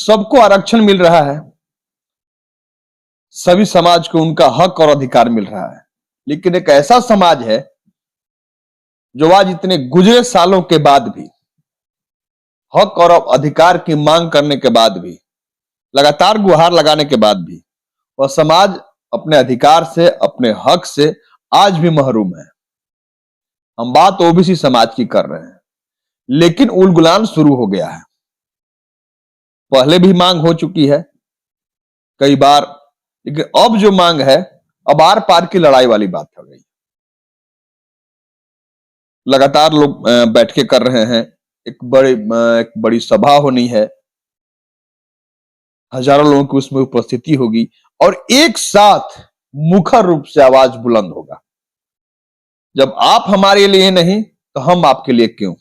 सबको आरक्षण मिल रहा है, सभी समाज को उनका हक और अधिकार मिल रहा है, लेकिन एक ऐसा समाज है जो आज इतने गुजरे सालों के बाद भी, हक और अधिकार की मांग करने के बाद भी, लगातार गुहार लगाने के बाद भी, वह समाज अपने अधिकार से, अपने हक से आज भी महरूम है। हम बात ओबीसी समाज की कर रहे हैं, लेकिन उलगुलान शुरू हो गया है। पहले भी मांग हो चुकी है कई बार, लेकिन अब जो मांग है, अब आर पार की लड़ाई वाली बात हो गई। लगातार लोग बैठकें कर रहे हैं, एक बड़ी सभा होनी है, हजारों लोगों की उसमें उपस्थिति होगी और एक साथ मुखर रूप से आवाज बुलंद होगा। जब आप हमारे लिए नहीं तो हम आपके लिए क्यों?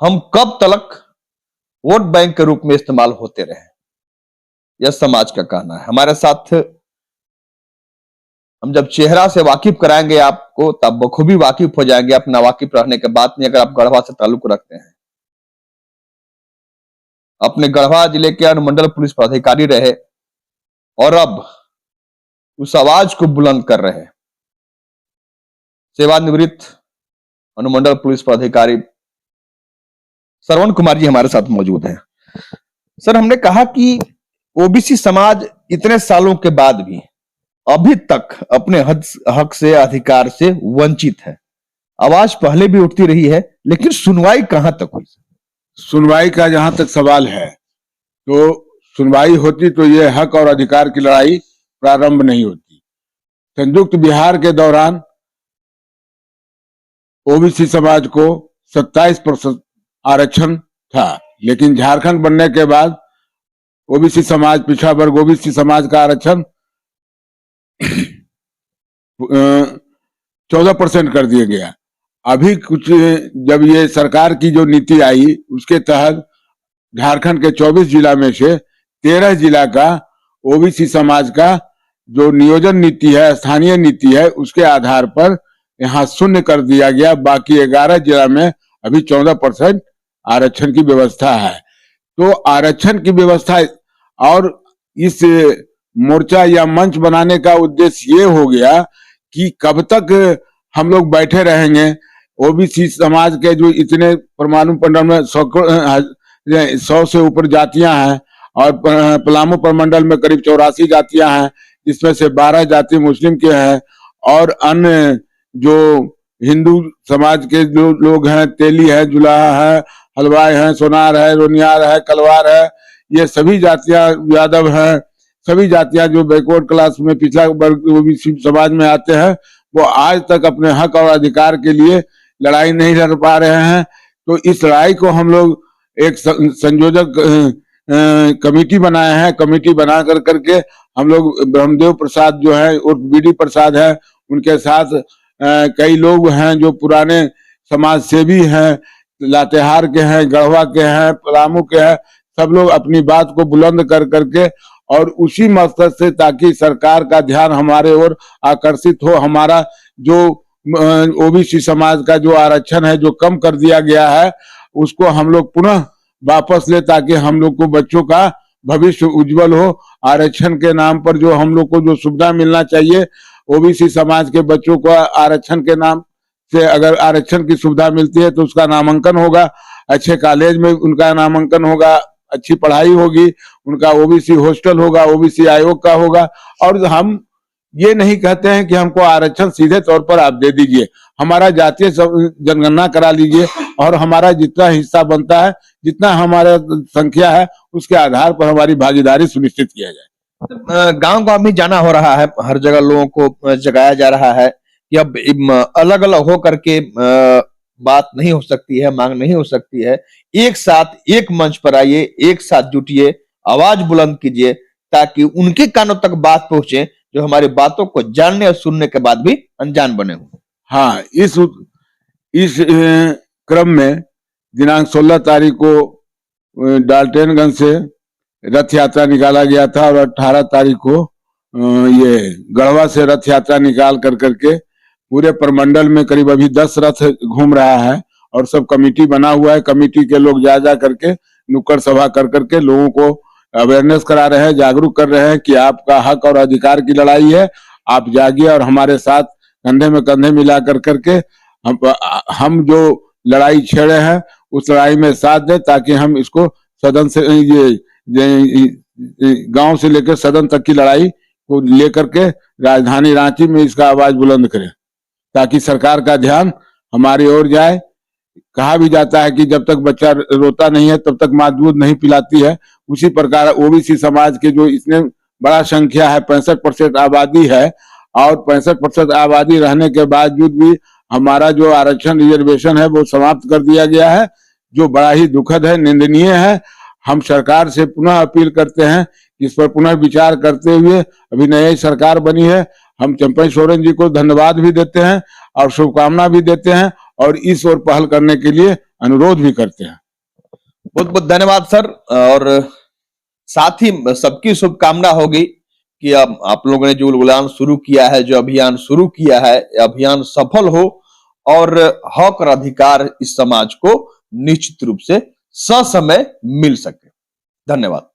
हम कब तक वोट बैंक के रूप में इस्तेमाल होते रहे? यह समाज का कहना है। हमारे साथ हम जब चेहरा से वाकिफ कराएंगे आपको, तब बखूबी वाकिफ हो जाएंगे। अपना वाकिफ रहने के बात नहीं, अगर आप गढ़वा से ताल्लुक रखते हैं, अपने गढ़वा जिले के अनुमंडल पुलिस पदाधिकारी रहे और अब उस आवाज को बुलंद कर रहे सेवानिवृत्त अनुमंडल पुलिस पदाधिकारी श्रवण कुमार जी हमारे साथ मौजूद हैं। सर, हमने कहा कि ओबीसी समाज इतने सालों के बाद भी अभी तक अपने हक से, अधिकार से वंचित है। आवाज पहले भी उठती रही है, लेकिन सुनवाई कहां तक हुई? सुनवाई का जहां तक सवाल है, तो सुनवाई होती तो ये हक और अधिकार की लड़ाई प्रारंभ नहीं होती। संयुक्त बिहार के दौरान ओबीसी समाज को 27% आरक्षण था, लेकिन झारखंड बनने के बाद ओबीसी समाज, पिछड़ा वर्ग ओबीसी समाज का आरक्षण 14% कर दिया गया। अभी कुछ जब ये सरकार की जो नीति आई, उसके तहत झारखंड के 24 जिला में से 13 जिला का ओबीसी समाज का जो नियोजन नीति है, स्थानीय नीति है, उसके आधार पर यहाँ शून्य कर दिया गया। बाकी 11 जिला में अभी 14% आरक्षण की व्यवस्था है। तो आरक्षण की व्यवस्था और इस मोर्चा या मंच बनाने का उद्देश्य ये हो गया कि कब तक हम लोग बैठे रहेंगे। ओबीसी समाज के जो इतने परमाणु प्रमंडल में 100 से ऊपर जातियां हैं और पलामू प्रमंडल में करीब 84 जातियां हैं, जिसमें से 12 जाति मुस्लिम के हैं और अन्य जो हिंदू समाज के जो लोग हैं, तेली है, जुलाहा है, हलवाई है, सोनार है, रोनियार है, कलवार है, ये सभी जातियां, यादव हैं, सभी जातियां जो बैकवर्ड क्लास में, पिछड़ा वर्ग ओबीसी समाज में आते हैं, वो आज तक अपने हक और अधिकार के लिए लड़ाई नहीं लड़ पा रहे हैं। तो इस लड़ाई को हम लोग एक संयोजक कमेटी बनाए हैं। कमेटी बना करके हम लोग ब्रह्मदेव प्रसाद जो है और बीडी प्रसाद है, उनके साथ कई लोग हैं जो पुराने समाज सेवी हैं, लातेहार के हैं, गढ़वा के हैं, पलामू के हैं, सब लोग अपनी बात को बुलंद कर करके और उसी मकसद से, ताकि सरकार का ध्यान हमारे ओर आकर्षित हो। हमारा जो ओबीसी समाज का जो आरक्षण है, जो कम कर दिया गया है, उसको हम लोग पुनः वापस ले, ताकि हम लोग को बच्चों का भविष्य उज्जवल हो। आरक्षण के नाम पर जो हम लोग को जो सुविधा मिलना चाहिए, ओबीसी समाज के बच्चों को आरक्षण के नाम से अगर आरक्षण की सुविधा मिलती है तो उसका नामांकन होगा, अच्छे कॉलेज में उनका नामांकन होगा, अच्छी पढ़ाई होगी, उनका ओबीसी हॉस्टल होगा, ओबीसी आयोग का होगा। और हम ये नहीं कहते हैं कि हमको आरक्षण सीधे तौर पर आप दे दीजिए, हमारा जातीय जनगणना करा लीजिए और हमारा जितना हिस्सा बनता है, जितना हमारा संख्या है, उसके आधार पर हमारी भागीदारी सुनिश्चित किया जाए। गांव गांव में जाना हो रहा है, हर जगह लोगों को जगाया जा रहा है कि अब अलग अलग हो करके बात नहीं हो सकती है, मांग नहीं हो सकती है। एक साथ एक मंच पर आइए, एक साथ जुटिए, आवाज बुलंद कीजिए, ताकि उनके कानों तक बात पहुंचे जो हमारी बातों को जानने और सुनने के बाद भी अनजान बने हुए। हाँ, इस क्रम में दिनांक 16 तारीख को डाल्टनगंज से रथ यात्रा निकाला गया था और 18 तारीख को ये गढ़वा से रथ यात्रा निकाल करके पूरे प्रमंडल में करीब अभी 10 रथ घूम रहा है और सब कमेटी बना हुआ है। कमेटी के लोग जा करके नुक्कड़ सभा करके लोगों को अवेयरनेस करा रहे हैं, जागरूक कर रहे हैं कि आपका हक और अधिकार की लड़ाई है, आप जागिए और हमारे साथ कंधे में कंधे मिला करके हम जो लड़ाई छेड़े हैं उस लड़ाई में साथ दें, ताकि हम इसको सदन से ये गांव से लेकर सदन तक की लड़ाई को लेकर के राजधानी रांची में इसका आवाज बुलंद करें, ताकि सरकार का ध्यान हमारी ओर जाए। कहा भी जाता है कि जब तक बच्चा रोता नहीं है तब तक माँ दूध नहीं पिलाती है। उसी प्रकार ओबीसी समाज के जो इतने बड़ा संख्या है, 65% आबादी है, और 65% आबादी रहने के बावजूद भी हमारा जो आरक्षण रिजर्वेशन है वो समाप्त कर दिया गया है, जो बड़ा ही दुखद है, निंदनीय है। हम सरकार से पुनः अपील करते हैं कि इस पर पुनः विचार करते हुए, अभी नई सरकार बनी है, हम चंपई सोरेन जी को धन्यवाद भी देते हैं और शुभकामना भी देते हैं और इस ओर पहल करने के लिए अनुरोध भी करते हैं। बहुत बहुत धन्यवाद सर, और साथ ही सबकी शुभकामना होगी कि अब आप लोगों ने जो उड़ान शुरू किया है, जो अभियान शुरू किया है, अभियान सफल हो और हक और अधिकार इस समाज को निश्चित रूप से ससमय मिल सके। धन्यवाद।